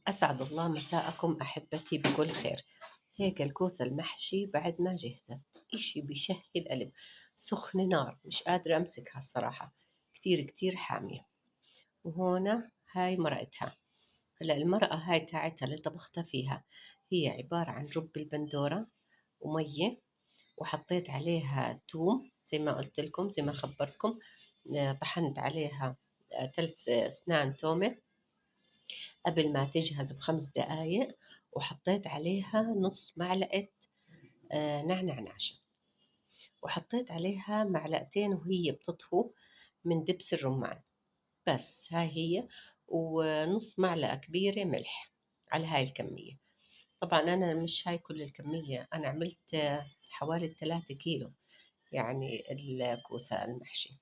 أسعد الله مساءكم أحبتي بكل خير. هيك الكوسة المحشي بعد ما جهزت، إشي بشهي القلب. سخن نار مش قادرة أمسكها الصراحة، كتير كتير حامية. وهنا هاي مرقتها. هلا المرقة هاي تاعتها اللي طبختها فيها هي عبارة عن رب البندورة ومية، وحطيت عليها توم زي ما قلت لكم، زي ما خبرتكم. طحنت عليها 3 أسنان تومة قبل ما تجهز ب5 دقايق، وحطيت عليها نص معلقة نعناع ناشف، وحطيت عليها معلقتين وهي بتطهو من دبس الرمان. بس هاي هي، ونص معلقة كبيرة ملح على هاي الكمية. طبعا أنا مش هاي كل الكمية، أنا عملت حوالي 3 كيلو يعني الكوسة المحشي.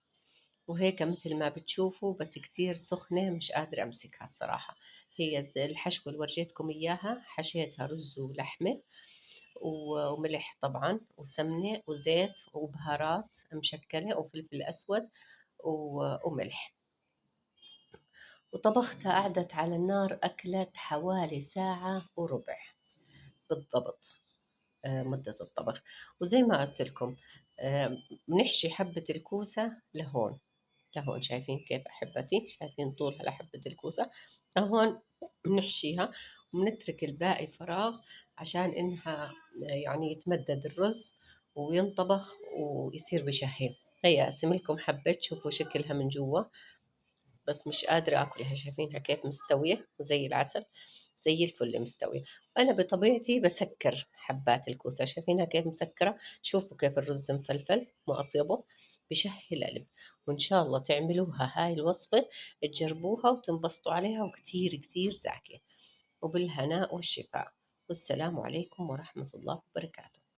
وهيك مثل ما بتشوفوا بس كتير سخنة مش قادرة أمسكها الصراحة. هي الحشوة اللي ورجيتكم إياها حشيتها رز ولحمة وملح طبعا وسمنة وزيت وبهارات مشكلة وفلفل أسود وملح، وطبختها. قعدت على النار أكلت حوالي ساعة وربع بالضبط مدة الطبخ. وزي ما قلت لكم بنحشي حبة الكوسة لهون. لهون شايفين كيف أحبتي، شايفين طولها لحبة الكوسة. لهون بنحشيها وبنترك الباقي فراغ عشان إنها يعني يتمدد الرز وينطبخ ويصير بشهي. هيا أقسم لكم حبة تشوفوا شكلها من جوا، بس مش قادرة أكلها. شايفينها كيف مستوية وزي العسل، زي الفل مستوية. وأنا بطبيعتي بسكر حبات الكوسة، شايفينها كيف مسكرة. شوفوا كيف الرز مفلفل وأطيبه بشهي القلب. وإن شاء الله تعملوها هاي الوصفة، تجربوها وتنبسطوا عليها، وكتير كتير زاكية. وبالهناء والشفاء، والسلام عليكم ورحمة الله وبركاته.